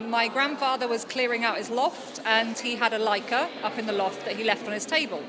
My grandfather was clearing out his loft and he had a Leica up in the loft that he left on his table.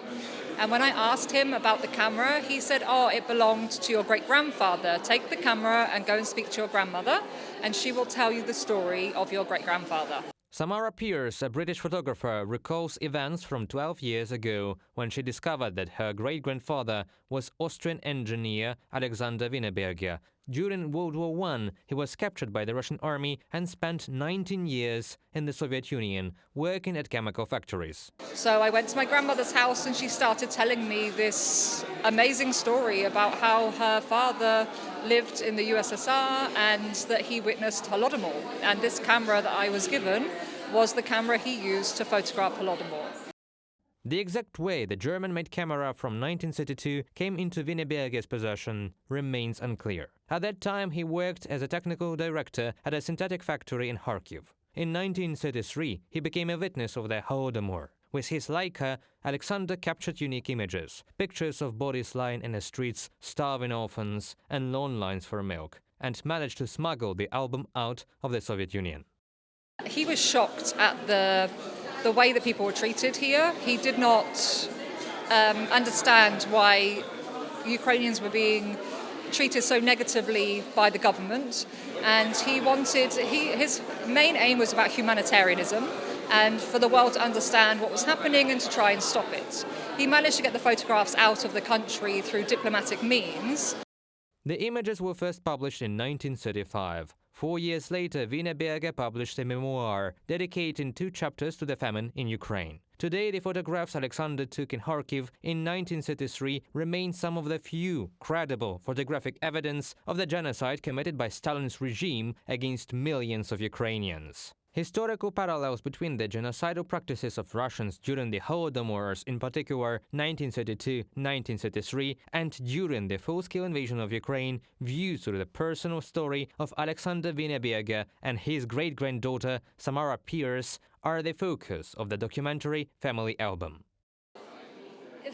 And when I asked him about the camera, he said, "Oh, it belonged to your great-grandfather. Take the camera and go and speak to your grandmother, and she will tell you the story of your great-grandfather." Samara Pierce, a British photographer, recalls events from 12 years ago when she discovered that her great-grandfather was Austrian engineer Oleksandr Wienerberger. During World War I, he was captured by the Russian army and spent 19 years in the Soviet Union, working at chemical factories. So I went to my grandmother's house and she started telling me this amazing story about how her father lived in the USSR and that he witnessed Holodomor. And this camera that I was given was the camera he used to photograph Holodomor. The exact way the German-made camera from 1932 came into Wienerberger's possession remains unclear. At that time, he worked as a technical director at a synthetic factory in Kharkiv. In 1933, he became a witness of the Holodomor. With his Leica, Oleksandr captured unique images, pictures of bodies lying in the streets, starving orphans, and long lines for milk, and managed to smuggle the album out of the Soviet Union. He was shocked at the way that people were treated here. He did not understand why Ukrainians were being treated so negatively by the government, and his main aim was about humanitarianism and for the world to understand what was happening and to try and stop it. He managed to get the photographs out of the country through diplomatic means. The images were first published in 1935. 4 years later, Wienerberger published a memoir dedicating 2 chapters to the famine in Ukraine. Today, the photographs Oleksandr took in Kharkiv in 1933 remain some of the few credible photographic evidence of the genocide committed by Stalin's regime against millions of Ukrainians. Historical parallels between the genocidal practices of Russians during the Holodomors, in particular 1932-1933, and during the full-scale invasion of Ukraine, views through the personal story of Oleksandr Wienerberger and his great-granddaughter Samara Pierce are the focus of the documentary Family Album.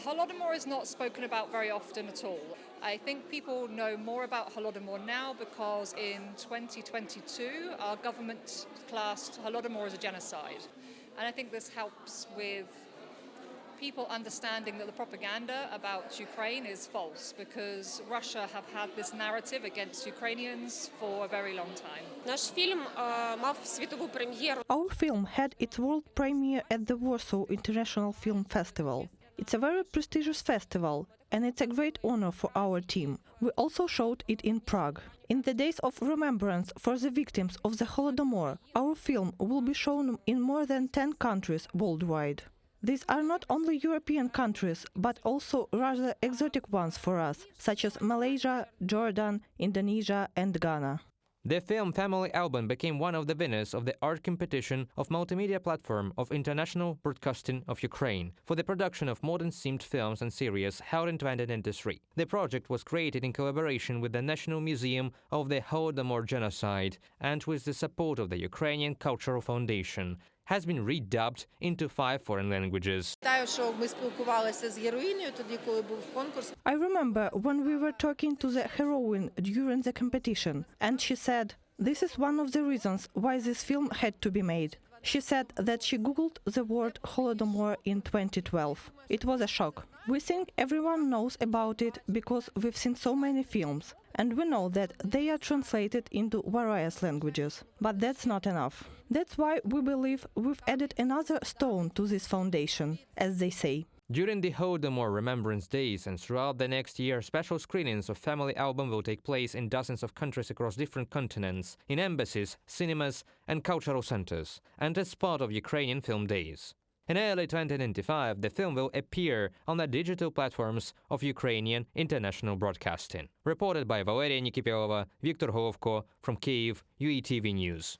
Holodomor is not spoken about very often at all. I think people know more about Holodomor now because in 2022 our government classed Holodomor as a genocide. And I think this helps with people understanding that the propaganda about Ukraine is false because Russia have had this narrative against Ukrainians for a very long time. Our film had its world premiere at the Warsaw International Film Festival. It's a very prestigious festival, and it's a great honor for our team. We also showed it in Prague. In the days of remembrance for the victims of the Holodomor, our film will be shown in more than 10 countries worldwide. These are not only European countries, but also rather exotic ones for us, such as Malaysia, Jordan, Indonesia and Ghana. The film Family Album became one of the winners of the art competition of multimedia platform of International Broadcasting of Ukraine for the production of modern-themed films and series held in 2023. The project was created in collaboration with the National Museum of the Holodomor Genocide and with the support of the Ukrainian Cultural Foundation. Has been redubbed into 5 foreign languages. I remember when we were talking to the heroine during the competition, and she said, "This is one of the reasons why this film had to be made." She said that she googled the word Holodomor in 2012. It was a shock. We think everyone knows about it because we've seen so many films, and we know that they are translated into various languages. But that's not enough. That's why we believe we've added another stone to this foundation, as they say. During the Holodomor Remembrance Days and throughout the next year, special screenings of Family Album will take place in dozens of countries across different continents, in embassies, cinemas and cultural centers, and as part of Ukrainian Film Days. In early 2025, the film will appear on the digital platforms of Ukrainian International Broadcasting. Reported by Valeria Nikipelova, Viktor Holovko from Kyiv, UATV News.